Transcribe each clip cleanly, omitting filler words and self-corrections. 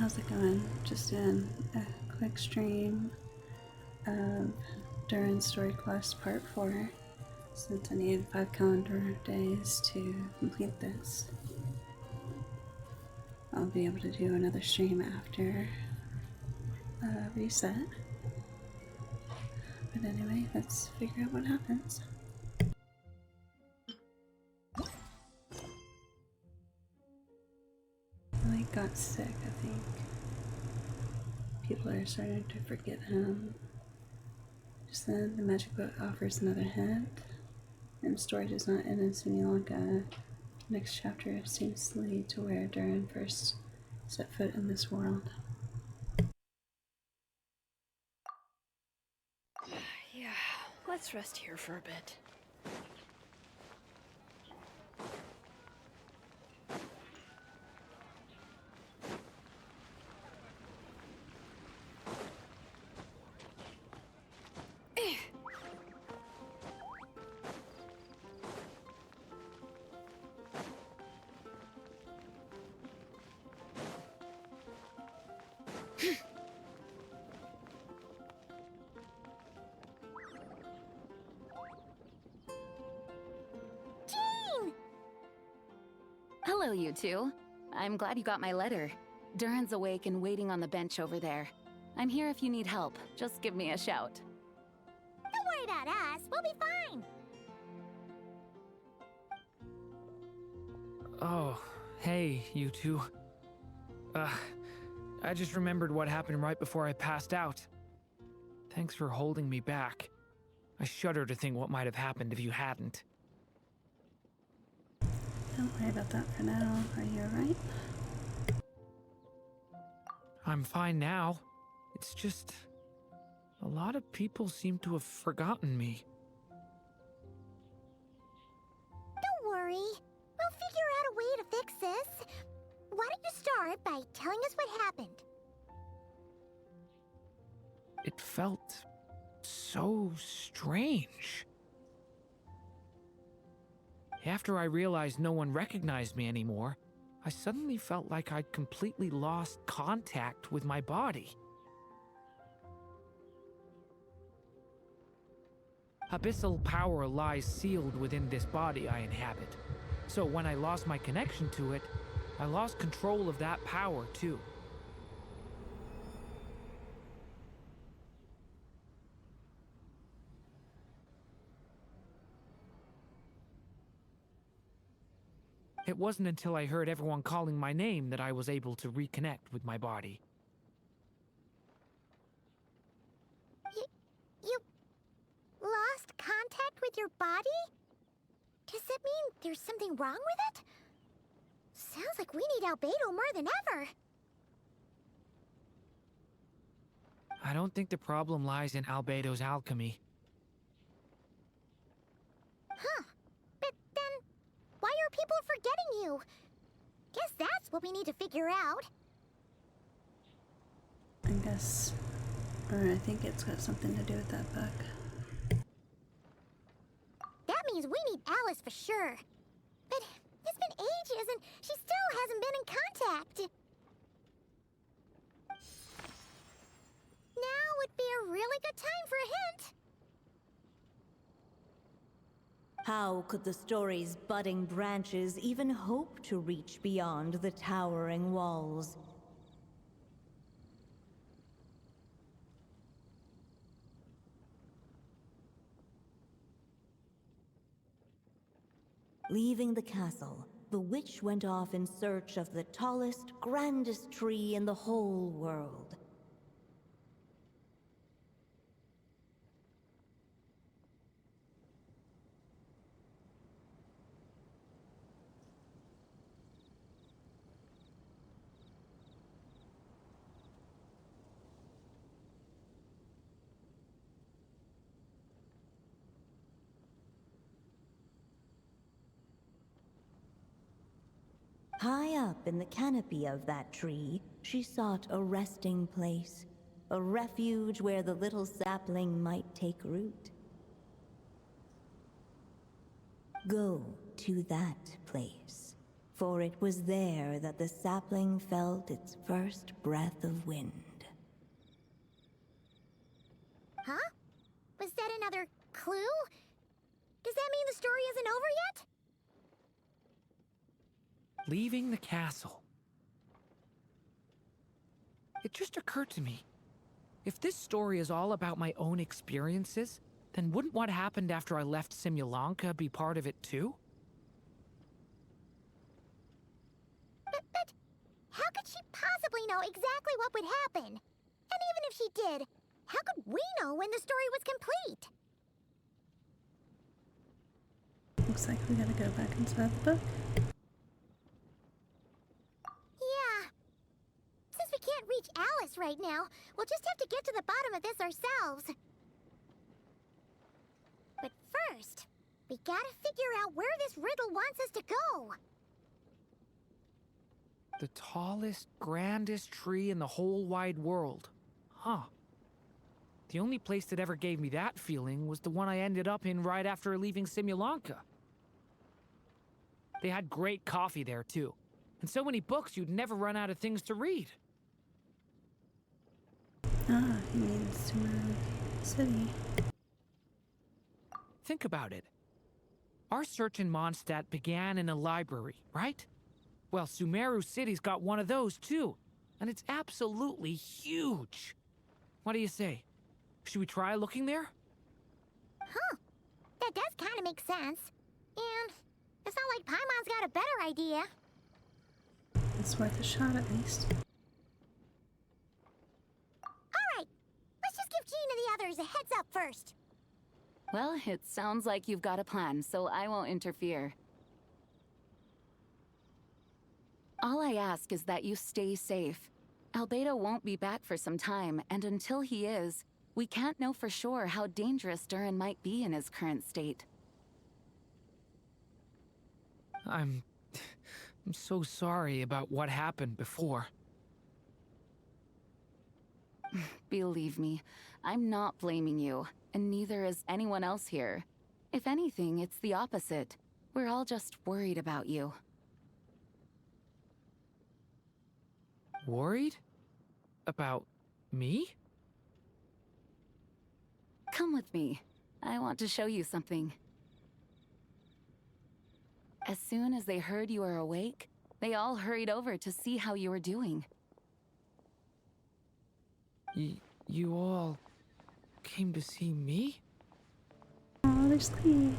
how's it going? Just doing a quick stream of Durins Story Quest Part 4, since I need 5 calendar days to complete this. I'll be able to do another stream after reset. But anyway, let's figure out what happens. I got sick, I think. People are starting to forget him. Just then, the magic book offers another hint. And story does not end in Sri Lanka. Next chapter seems to lead to where Durin first set foot in this world. Yeah, let's rest here for a bit. Hello, you two. I'm glad you got my letter. Durin's awake and waiting on the bench over there. I'm here if you need help. Just give me a shout. Don't worry about us. We'll be fine. Oh, hey, you two. I just remembered what happened right before I passed out. Thanks for holding me back. I shudder to think what might have happened if you hadn't. Don't worry about that for now. Are you alright? I'm fine now. It's just... a lot of people seem to have forgotten me. Don't worry. We'll figure out a way to fix this. Why don't you start by telling us what happened? It felt so strange. After I realized no one recognized me anymore, I suddenly felt like I'd completely lost contact with my body. Abyssal power lies sealed within this body I inhabit. So when I lost my connection to it, I lost control of that power too. It wasn't until I heard everyone calling my name that I was able to reconnect with my body. You lost contact with your body? Does that mean there's something wrong with it? Sounds like we need Albedo more than ever. I don't think the problem lies in Albedo's alchemy. Huh. But then, why are people forgetting you? Guess that's what we need to figure out. I guess. Or I think it's got something to do with that book. That means we need Alice for sure. But it's been ages and she still hasn't been in contact. Now would be a really good time for a hint. How could the story's budding branches even hope to reach beyond the towering walls? Leaving the castle, the witch went off in search of the tallest, grandest tree in the whole world. High up in the canopy of that tree, she sought a resting place, a refuge where the little sapling might take root. Go to that place. For it was there that the sapling felt its first breath of wind. Huh? Was that another clue? Does that mean the story isn't over yet? Leaving the castle. It just occurred to me. If this story is all about my own experiences, then wouldn't what happened after I left Simulanka be part of it too? But how could she possibly know exactly what would happen? And even if she did, how could we know when the story was complete? Looks like we gotta go back inside the book. Yeah. Since we can't reach Alice right now, we'll just have to get to the bottom of this ourselves. But first, we gotta figure out where this riddle wants us to go. The tallest, grandest tree in the whole wide world. Huh. The only place that ever gave me that feeling was the one I ended up in right after leaving Simulanka. They had great coffee there, too. And so many books you'd never run out of things to read. Ah, he means Sumeru City. Think about it. Our search in Mondstadt began in a library, right? Well, Sumeru City's got one of those, too. And it's absolutely huge. What do you say? Should we try looking there? Huh. That does kind of make sense. And it's not like Paimon's got a better idea. It's worth a shot at least. Alright, let's just give Jean and the others a heads up first. Well, it sounds like you've got a plan, so I won't interfere. All I ask is that you stay safe. Albedo won't be back for some time, and until he is, we can't know for sure how dangerous Durin might be in his current state. I'm so sorry about what happened before. Believe me, I'm not blaming you, and neither is anyone else here. If anything, it's the opposite. We're all just worried about you. Worried? About me? Come with me. I want to show you something. As soon as they heard you were awake, they all hurried over to see how you were doing. You all came to see me? Oh, there's Lee.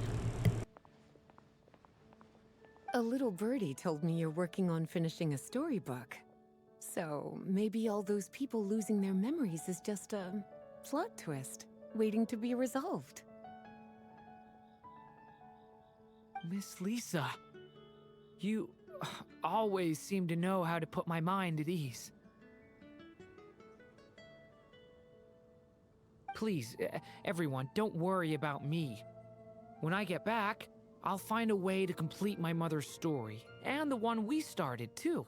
A little birdie told me you're working on finishing a storybook. So maybe all those people losing their memories is just a plot twist, waiting to be resolved. Miss Lisa, you always seem to know how to put my mind at ease. Please, everyone, don't worry about me. When I get back, I'll find a way to complete my mother's story, and the one we started, too.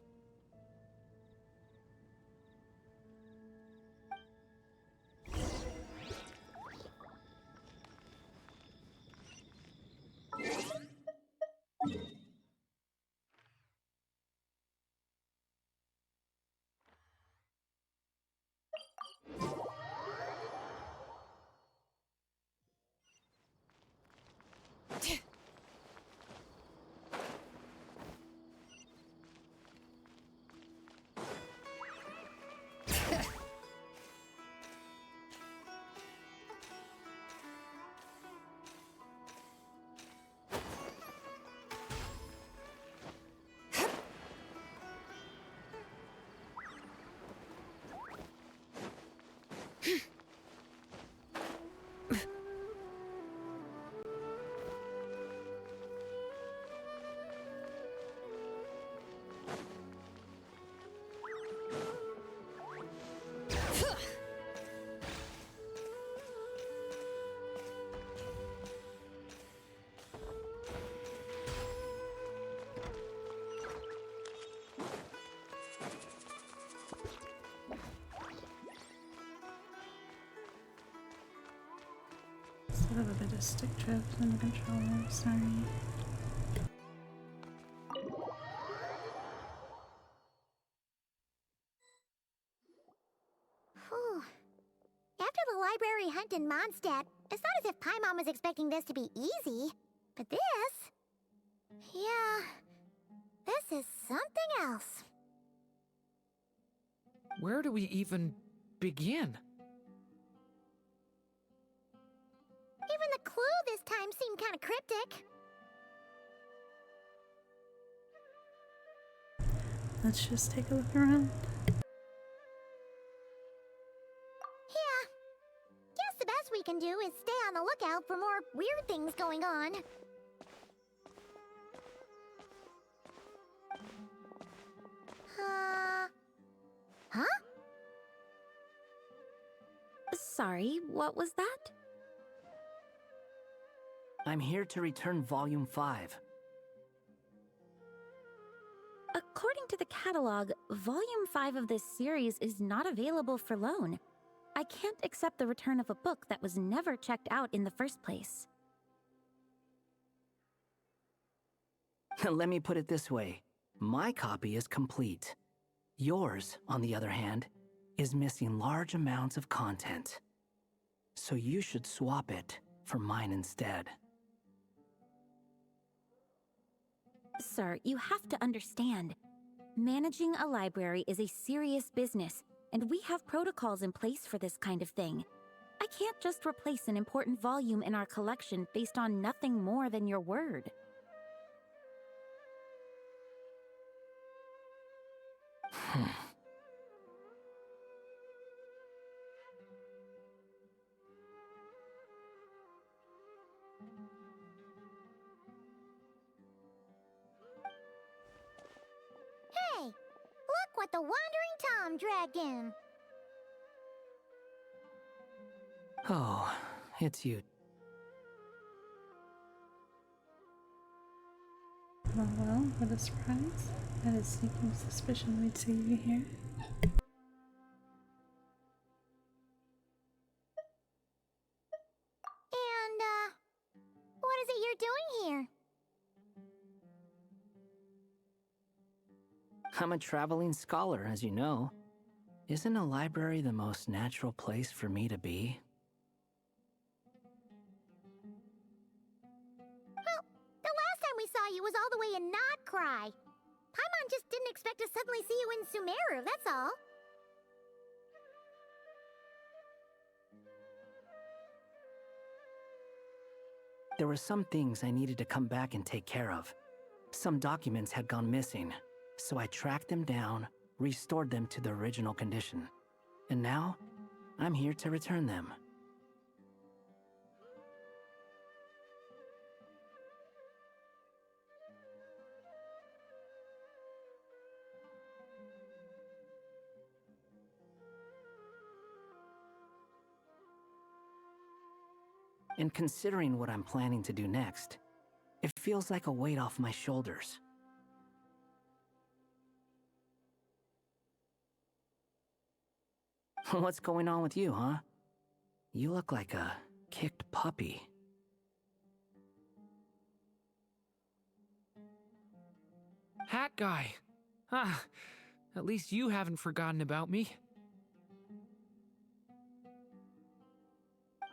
Still have a bit of stick drift in the controller, sorry. Mondstadt, it's not as if Paimon was expecting this to be easy. But this... yeah... this is something else. Where do we even begin? Even the clue this time seemed kind of cryptic. Let's just take a look around. Yeah. Guess the best we can do is stay on the lookout for more weird things going on. Huh? Sorry, what was that? I'm here to return Volume 5. According to the catalog, Volume 5 of this series is not available for loan. I can't accept the return of a book that was never checked out in the first place. Let me put it this way. My copy is complete. Yours, on the other hand, is missing large amounts of content. So you should swap it for mine instead. Sir, you have to understand. Managing a library is a serious business, and we have protocols in place for this kind of thing. I can't just replace an important volume in our collection based on nothing more than your word. Hey, look what the Wandering Tom dragged in. Oh, it's you. Oh well, what a surprise. I had a sneaking suspicion we'd see you here. And, what is it you're doing here? I'm a traveling scholar, as you know. Isn't a library the most natural place for me to be? Well, the last time we saw you was all the way in Notcry. Paimon just didn't expect to suddenly see you in Sumeru, that's all. There were some things I needed to come back and take care of. Some documents had gone missing, so I tracked them down, restored them to their original condition. And now, I'm here to return them. And considering what I'm planning to do next, it feels like a weight off my shoulders. What's going on with you, huh? You look like a kicked puppy. Hat guy. Ah, at least you haven't forgotten about me.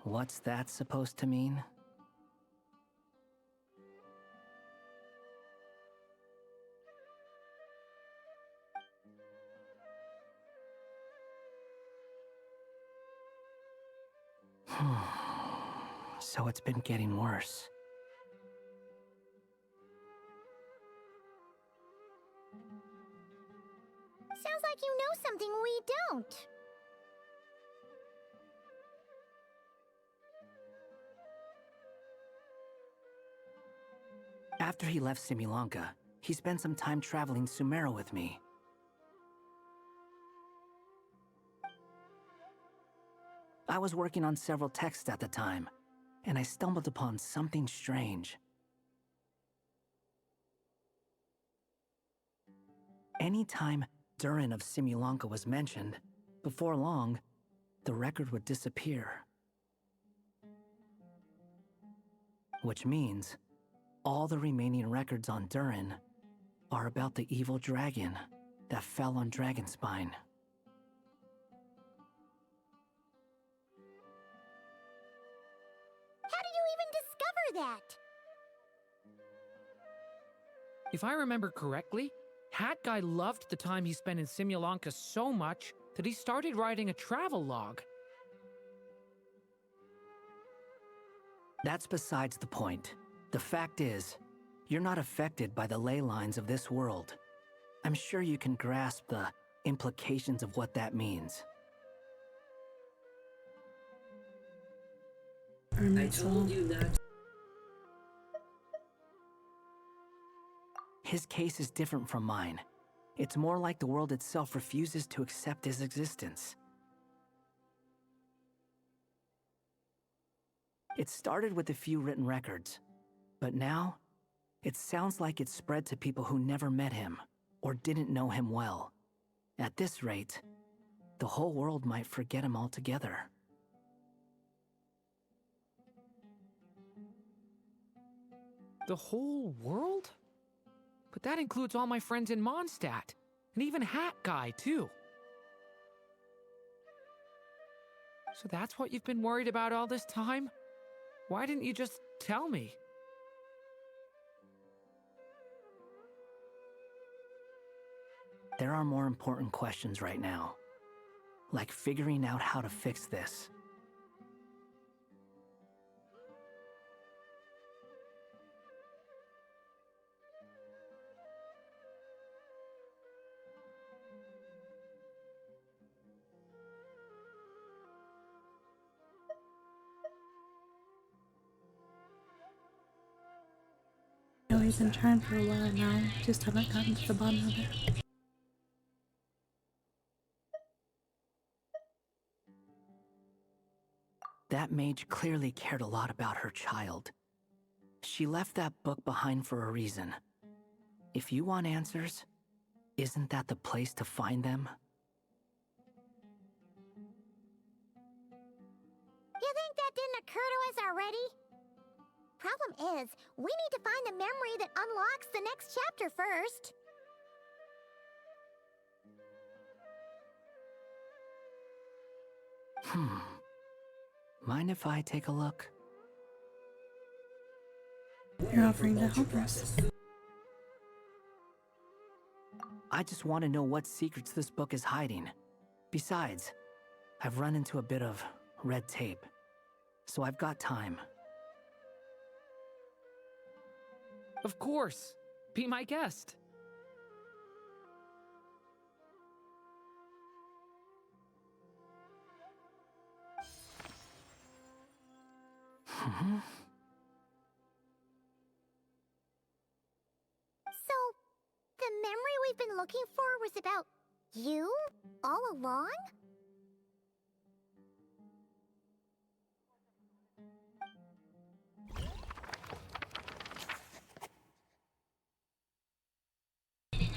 What's that supposed to mean? So it's been getting worse. Sounds like you know something we don't. After he left Similanka, he spent some time traveling Sumeru with me. I was working on several texts at the time, and I stumbled upon something strange. Anytime Durin of Similanka was mentioned, before long, the record would disappear. Which means, all the remaining records on Durin are about the evil dragon that fell on Dragonspine. that? If I remember correctly, Hat Guy loved the time he spent in Simulanka so much that he started writing a travel log. That's besides the point. The fact is, you're not affected by the ley lines of this world. I'm sure you can grasp the implications of what that means. I told you not. His case is different from mine. It's more like the world itself refuses to accept his existence. It started with a few written records, but now it sounds like it's spread to people who never met him or didn't know him well. At this rate, the whole world might forget him altogether. The whole world? But that includes all my friends in Mondstadt, and even Hat Guy, too. So that's what you've been worried about all this time? Why didn't you just tell me? There are more important questions right now, like figuring out how to fix this. No, we've been trying for a while now, just haven't gotten to the bottom of it. That mage clearly cared a lot about her child. She left that book behind for a reason. If you want answers, isn't that the place to find them? You think that didn't occur to us already? Problem is, we need to find the memory that unlocks the next chapter first. Mind if I take a look? You're offering to help us. I just want to know what secrets this book is hiding. Besides, I've run into a bit of red tape, so I've got time. Of course. Be my guest. So, the memory we've been looking for was about you all along?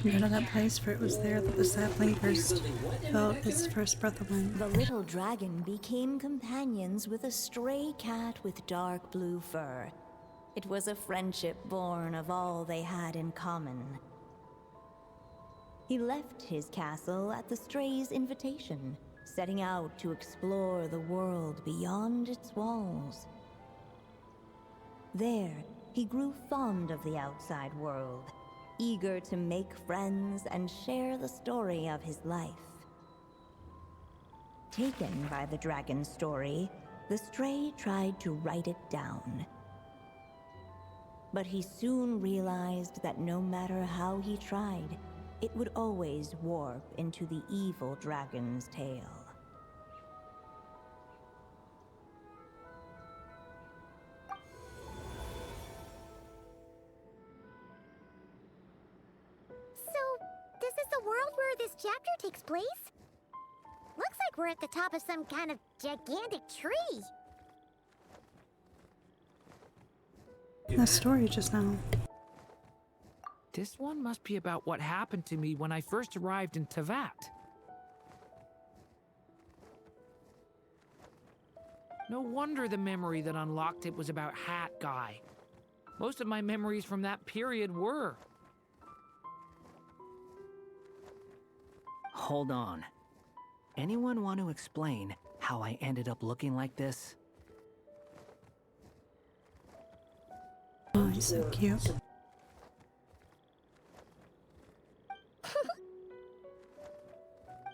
You know that place where it was there that the sapling first felt its first breath of wind? The little dragon became companions with a stray cat with dark blue fur. It was a friendship born of all they had in common. He left his castle at the stray's invitation, setting out to explore the world beyond its walls. There, he grew fond of the outside world, eager to make friends and share the story of his life. Taken by the dragon's story, the stray tried to write it down. But he soon realized that no matter how he tried, it would always warp into the evil dragon's tale. So, this is the world where this chapter takes place? Looks like we're at the top of some kind of gigantic tree. The story just now. This one must be about what happened to me when I first arrived in Tevat. No wonder the memory that unlocked it was about Hat Guy. Most of my memories from that period were. Hold on. Anyone want to explain how I ended up looking like this? He's so cute.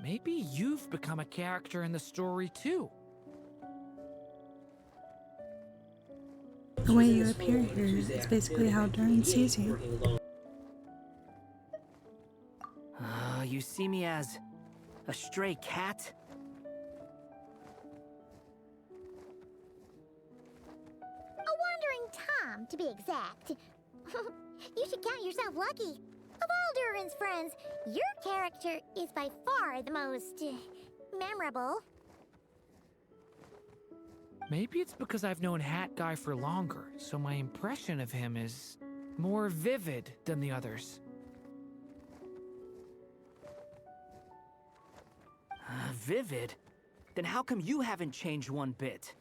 Maybe you've become a character in the story too. The way you appear here is basically how Durins sees you. You see me as a stray cat? A wandering Tom, to be exact. You should count yourself lucky. Of all Durin's friends, your character is by far the most memorable. Maybe it's because I've known Hat Guy for longer, so my impression of him is more vivid than the others. Vivid? Then how come you haven't changed one bit?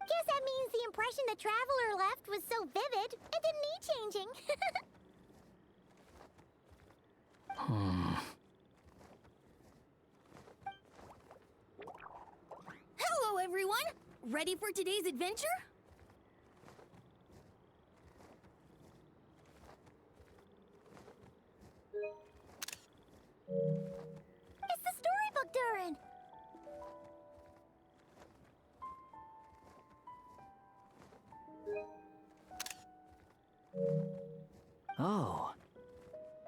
Guess that means the impression the Traveler left was so vivid, it didn't need changing. Hello, everyone! Ready for today's adventure? It's the storybook, Durin! Oh.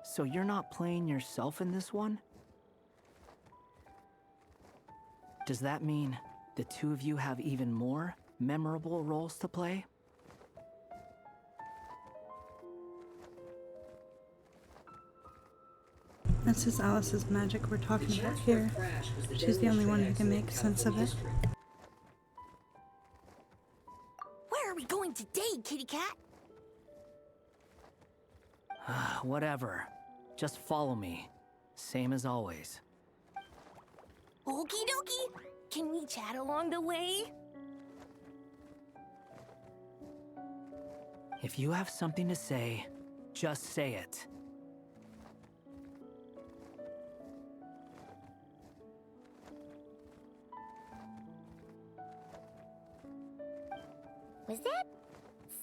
So you're not playing yourself in this one? Does that mean the two of you have even more memorable roles to play? This is Alice's magic we're talking about here. She's the only one who can make sense of it. Where are we going today, kitty cat? Whatever. Just follow me. Same as always. Okie dokie! Can we chat along the way? If you have something to say, just say it. Was that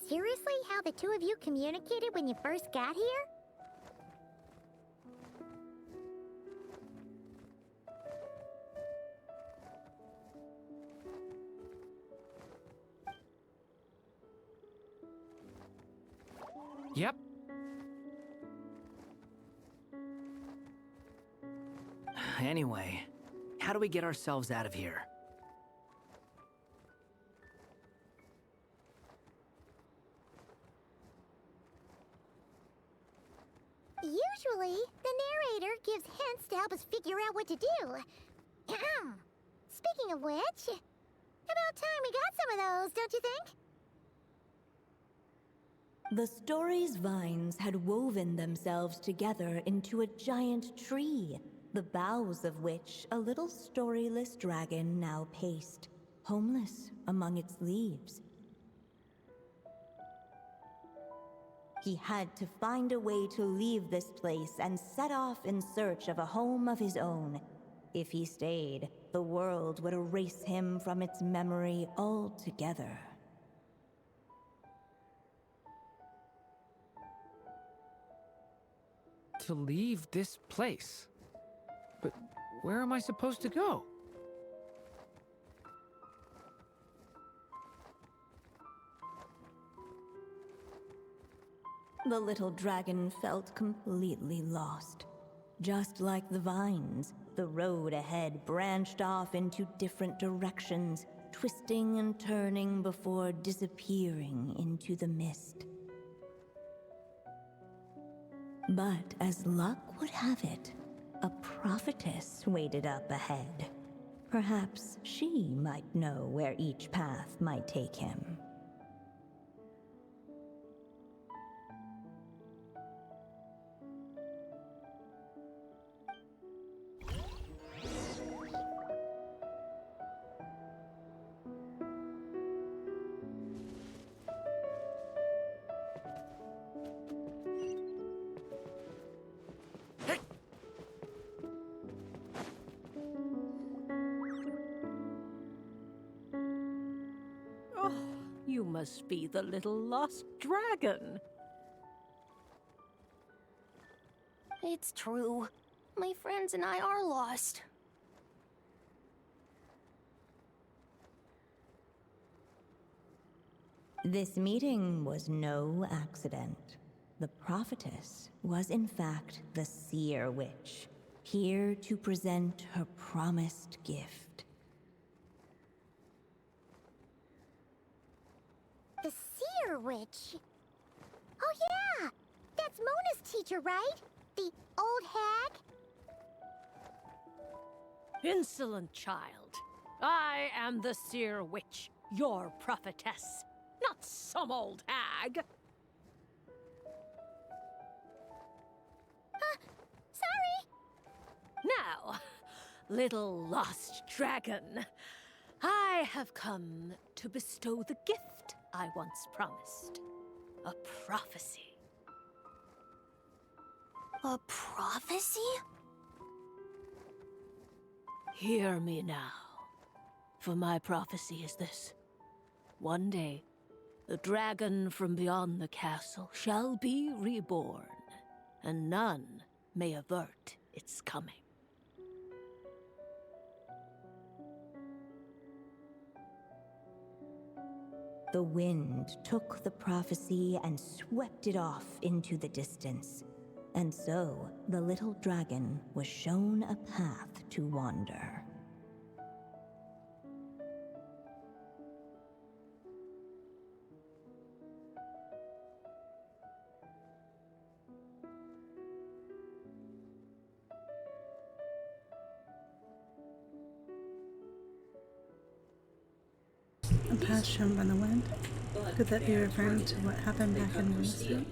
seriously how the two of you communicated when you first got here? Yep. Anyway, how do we get ourselves out of here? Usually, the narrator gives hints to help us figure out what to do. Speaking of which, about time we got some of those, don't you think? The story's vines had woven themselves together into a giant tree, the boughs of which a little storyless dragon now paced, homeless among its leaves. He had to find a way to leave this place and set off in search of a home of his own. If he stayed, the world would erase him from its memory altogether. To leave this place. But where am I supposed to go? The little dragon felt completely lost. Just like the vines, the road ahead branched off into different directions, twisting and turning before disappearing into the mist. But as luck would have it, a prophetess waited up ahead. Perhaps she might know where each path might take him. You must be the little lost dragon. It's true. My friends and I are lost. This meeting was no accident. The prophetess was in fact the seer witch, here to present her promised gift. The seer witch? Oh yeah! That's Mona's teacher, right? The old hag? Insolent child. I am the seer witch, your prophetess, not some old hag. Sorry! Now, little lost dragon, I have come to bestow the gift I once promised. A prophecy. A prophecy? Hear me now, for my prophecy is this. One day, the dragon from beyond the castle shall be reborn, and none may avert its coming. The wind took the prophecy and swept it off into the distance. And so, the little dragon was shown a path to wander. A path shown by the wind? Could that be referring to what happened back in the sea?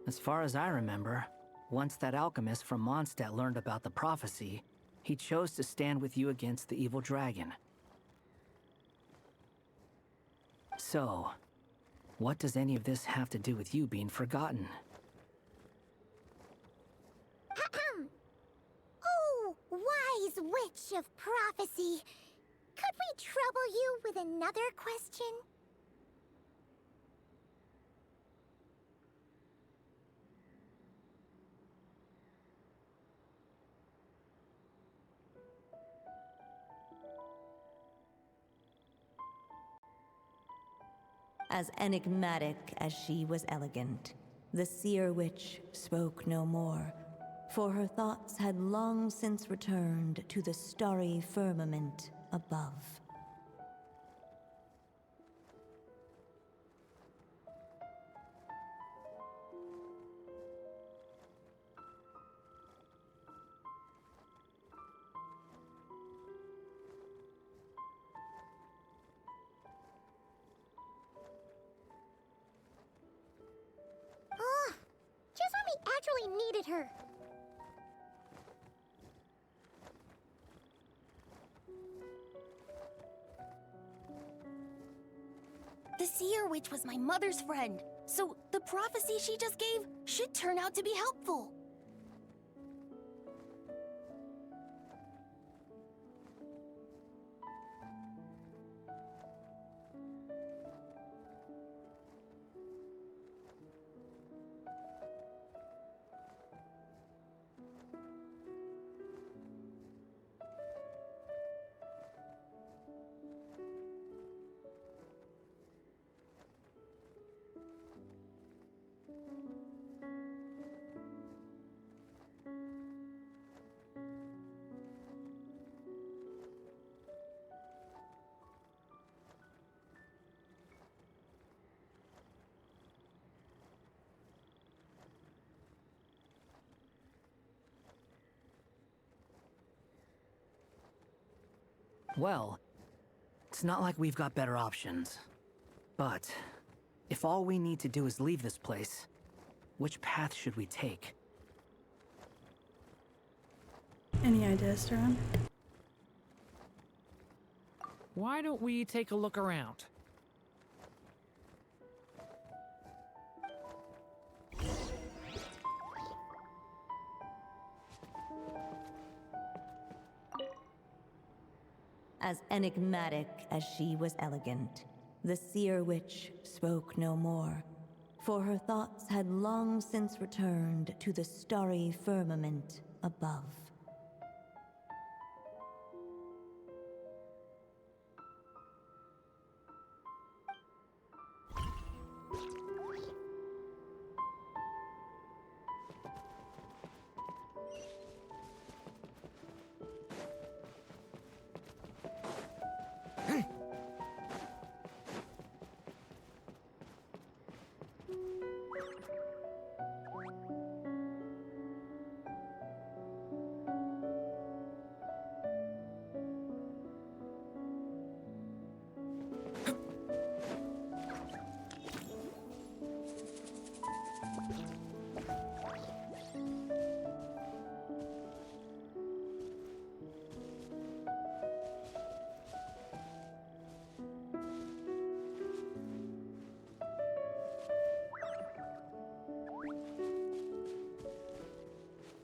As far as I remember, once that alchemist from Mondstadt learned about the prophecy, he chose to stand with you against the evil dragon. So, what does any of this have to do with you being forgotten? Oh, wise witch of prophecy. Could we trouble you with another question? As enigmatic as she was elegant, the seer witch spoke no more, for her thoughts had long since returned to the starry firmament above. Oh, just when we actually needed her. The seer witch was my mother's friend, so the prophecy she just gave should turn out to be helpful. Well, it's not like we've got better options. But, if all we need to do is leave this place, which path should we take? Any ideas, Durin? Why don't we take a look around? As enigmatic as she was elegant, the seer witch spoke no more, for her thoughts had long since returned to the starry firmament above.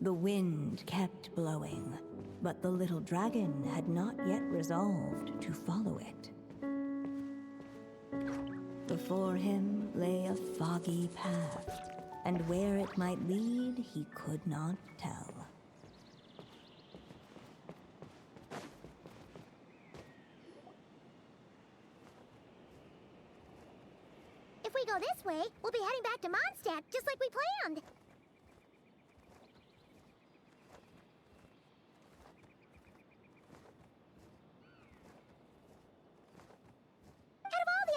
The wind kept blowing, but the little dragon had not yet resolved to follow it. Before him lay a foggy path, and where it might lead he could not tell. If we go this way, we'll be heading back to Mondstadt, just like we planned.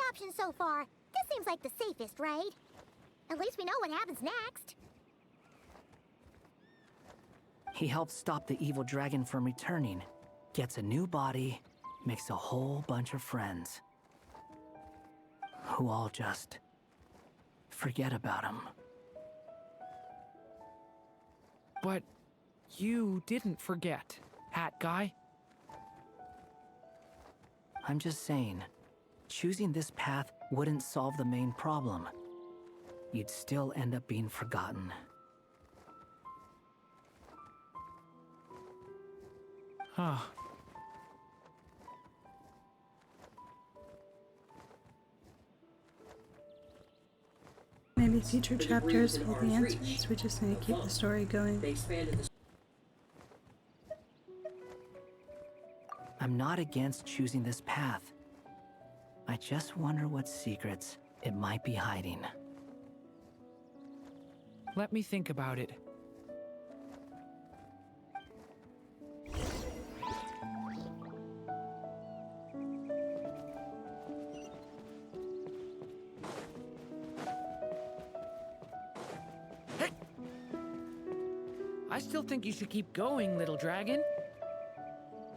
Options so far, this seems like the safest, right? At least we know what happens next. He helps stop the evil dragon from returning, gets a new body, makes a whole bunch of friends. Who all just forget about him. But you didn't forget, Hat Guy. I'm just saying, choosing this path wouldn't solve the main problem. You'd still end up being forgotten. Huh. Maybe future chapters hold the answers. We just need to keep the story going. I'm not against choosing this path. I just wonder what secrets it might be hiding. Let me think about it. Hey! I still think you should keep going, little dragon.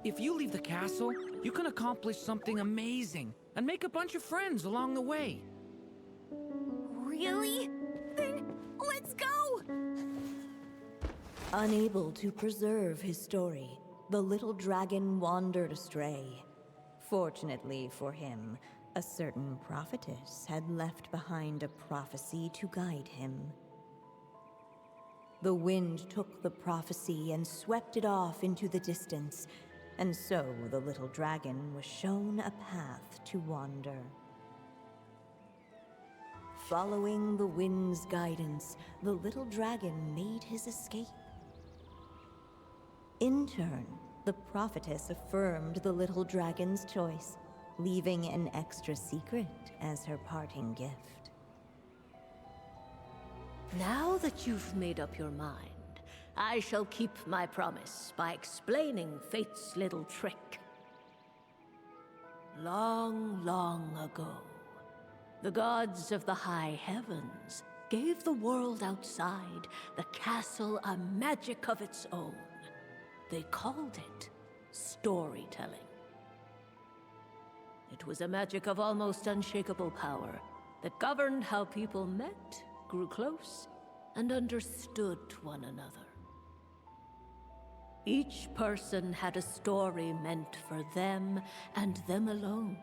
If you leave the castle, you can accomplish something amazing and make a bunch of friends along the way. Really? Then let's go! Unable to preserve his story, the little dragon wandered astray. Fortunately for him, a certain prophetess had left behind a prophecy to guide him. The wind took the prophecy and swept it off into the distance, and so the little dragon was shown a path to wander. Following the wind's guidance, the little dragon made his escape. In turn, the prophetess affirmed the little dragon's choice, leaving an extra secret as her parting gift. Now that you've made up your mind, I shall keep my promise by explaining fate's little trick. Long, long ago, the gods of the high heavens gave the world outside the castle a magic of its own. They called it storytelling. It was a magic of almost unshakable power that governed how people met, grew close, and understood one another. Each person had a story meant for them and them alone,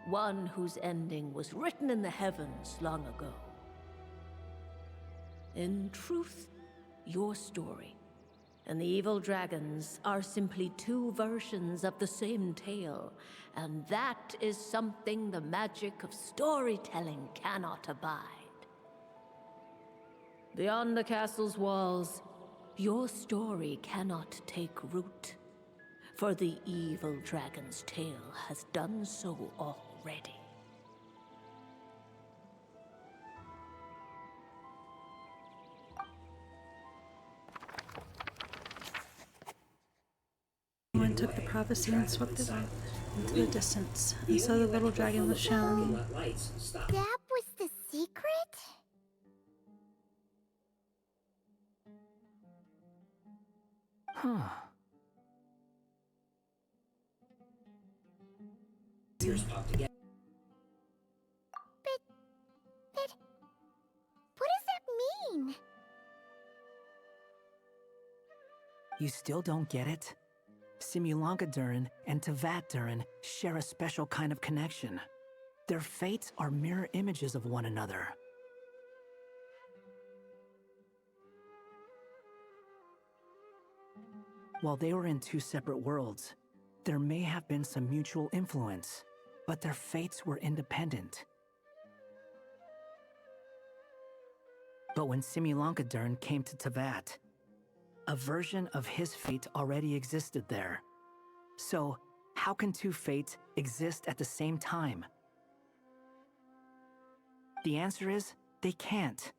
one whose ending was written in the heavens long ago. In truth, your story And the evil dragons are simply two versions of the same tale, and that is something the magic of storytelling cannot abide. Beyond the castle's walls, your story cannot take root, for the evil dragon's tale has done so already. One took the prophecy and swept it off into the distance, and so the little dragon was shown. That was the secret? Huh. But what does that mean? You still don't get it? Simulanka Durin and Tevat Durin share a special kind of connection. Their fates are mirror images of one another. While they were in two separate worlds, there may have been some mutual influence, but their fates were independent. But when Simulanka Durin came to Tevat, a version of his fate already existed there. So, how can two fates exist at the same time? The answer is, they can't.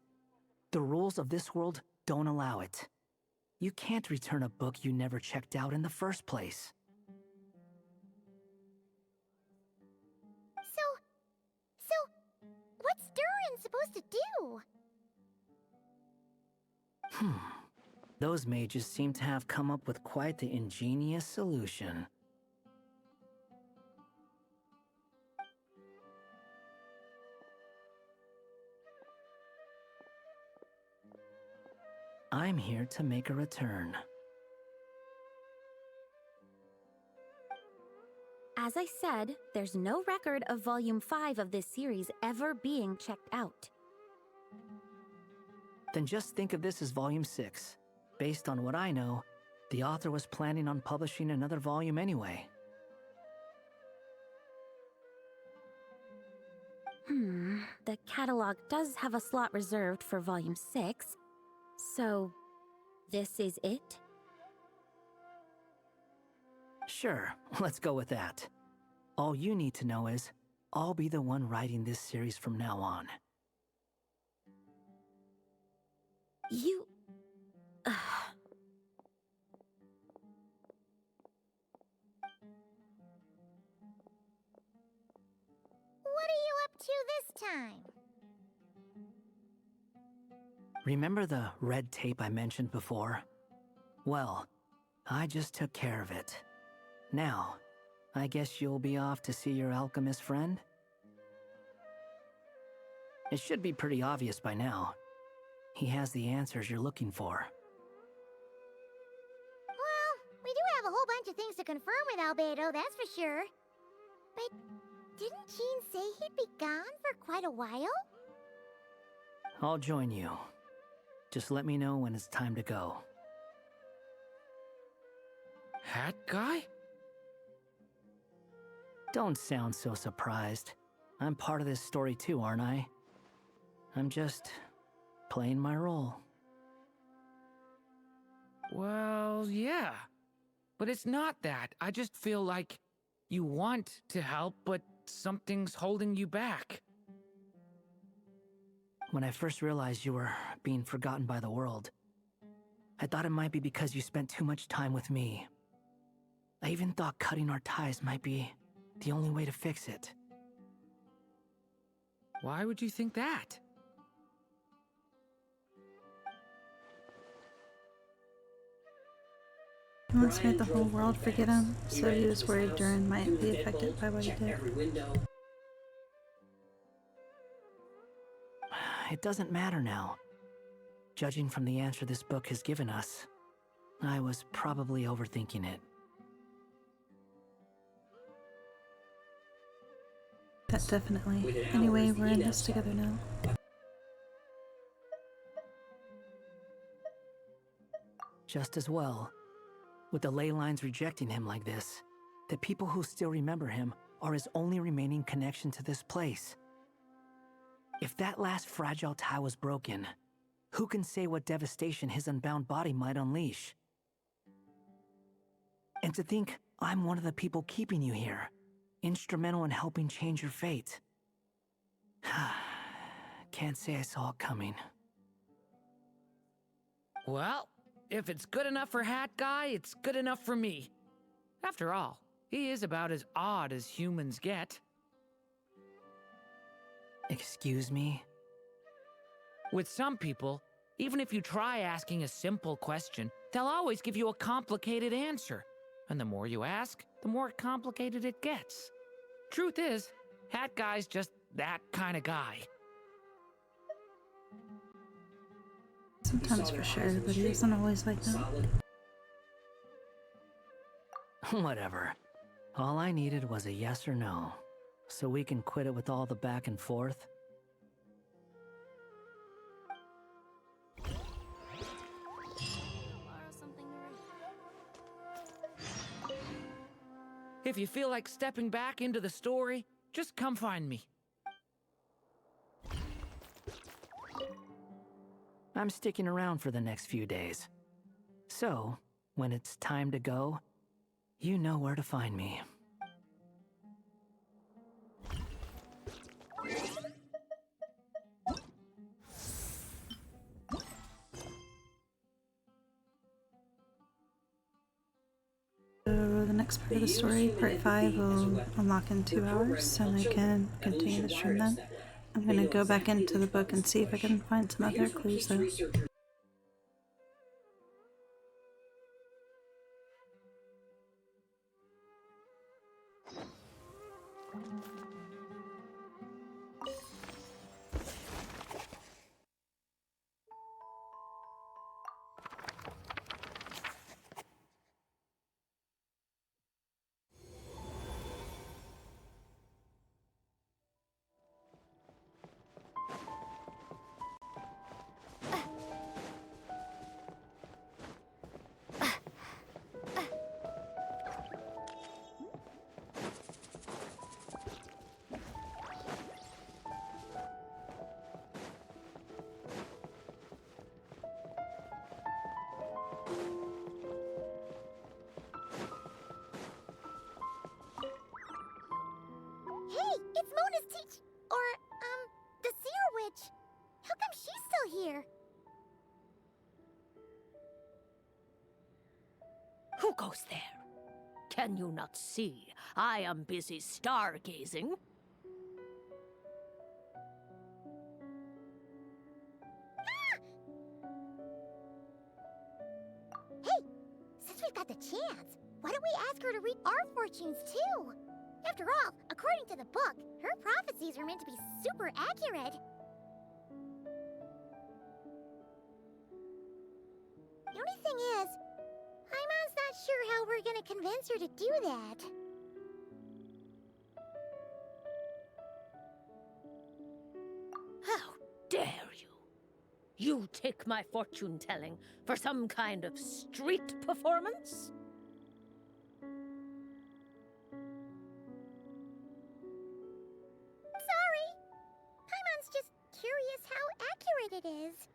The rules of this world don't allow it. You can't return a book you never checked out in the first place. So, what's Durin supposed to do? Those mages seem to have come up with quite the ingenious solution. I'm here to make a return. As I said, there's no record of Volume 5 of this series ever being checked out. Then just think of this as Volume 6. Based on what I know, the author was planning on publishing another volume anyway. The catalog does have a slot reserved for Volume 6. So, this is it? Sure, let's go with that. All you need to know is, I'll be the one writing this series from now on. You... What are you up to this time? Remember the red tape I mentioned before? Well, I just took care of it. Now, I guess you'll be off to see your alchemist friend? It should be pretty obvious by now. He has the answers you're looking for. Well, we do have a whole bunch of things to confirm with Albedo, that's for sure. But didn't Jean say he'd be gone for quite a while? I'll join you. Just let me know when it's time to go. Hat guy? Don't sound so surprised. I'm part of this story too, aren't I? I'm just playing my role. Well, yeah. But it's not that. I just feel like you want to help, but something's holding you back. When I first realized you were being forgotten by the world, I thought it might be because you spent too much time with me. I even thought cutting our ties might be the only way to fix it. Why would you think that? He once made the whole world forget him, so he was worried Durin might be affected by what he did. It doesn't matter now. Judging from the answer this book has given us, I was probably overthinking it. That definitely. Anyway, we're in this together now. Just as well. With the ley lines rejecting him like this, the people who still remember him are his only remaining connection to this place. If that last fragile tie was broken, who can say what devastation his unbound body might unleash? And to think I'm one of the people keeping you here, instrumental in helping change your fate. Can't say I saw it coming. Well, if it's good enough for Hat Guy, it's good enough for me. After all, he is about as odd as humans get. Excuse me? With some people, even if you try asking a simple question, they'll always give you a complicated answer. And the more you ask, the more complicated it gets. Truth is, Hat Guy's just that kind of guy. Sometimes for sure, but he isn't always like that. Whatever. All I needed was a yes or no, so we can quit it with all the back and forth. If you feel like stepping back into the story, just come find me. I'm sticking around for the next few days. So, when it's time to go, you know where to find me. So the next part of the story, part 5, will unlock in 2 hours, and I can continue this from then. I'm gonna go back into the book and see if I can find some other clues though. Hey, it's Mona's teach... the Seer Witch. How come she's still here? Who goes there? Can you not see? I am busy stargazing. Hey, since we've got the chance, why don't we ask her to read our fortunes too? After all, according to the book, her prophecies are meant to be super accurate. The only thing is, Paimon's not sure how we're gonna convince her to do that. How dare you? You take my fortune telling for some kind of street performance? Sorry. Paimon's just curious how accurate it is.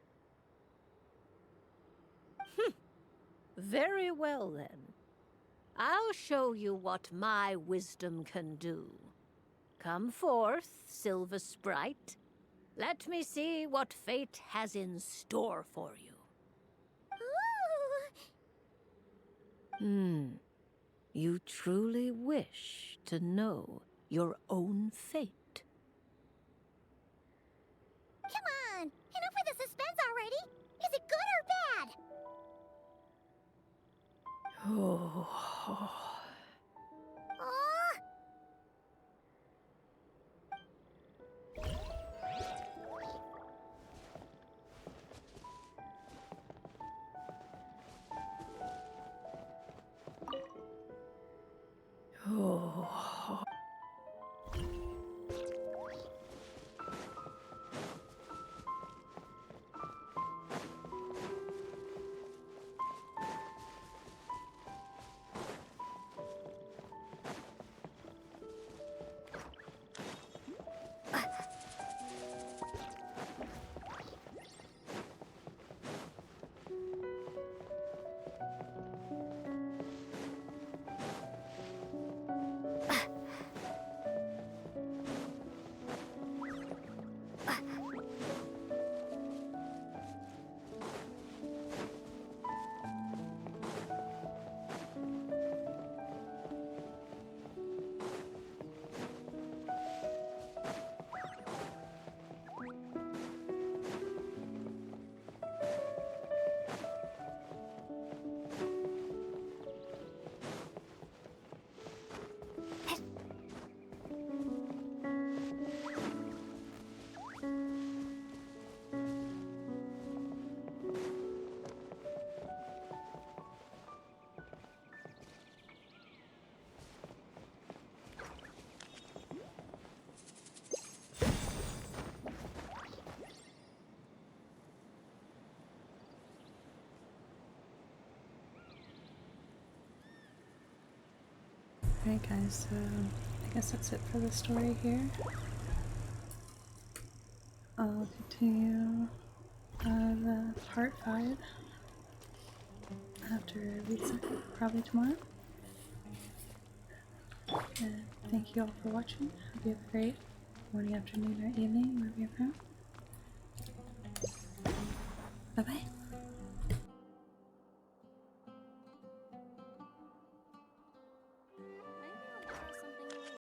Very well, then. I'll show you what my wisdom can do. Come forth, Silver Sprite. Let me see what fate has in store for you. Ooh. You truly wish to know your own fate. Come on! Enough with the suspense already! Is it good or bad? Oh. Aw! Oh. Alright guys, so I guess that's it for the story here. I'll continue the part 5 after reset, probably tomorrow. And thank you all for watching. Hope you have a great morning, afternoon, or evening, wherever you're from. Bye bye.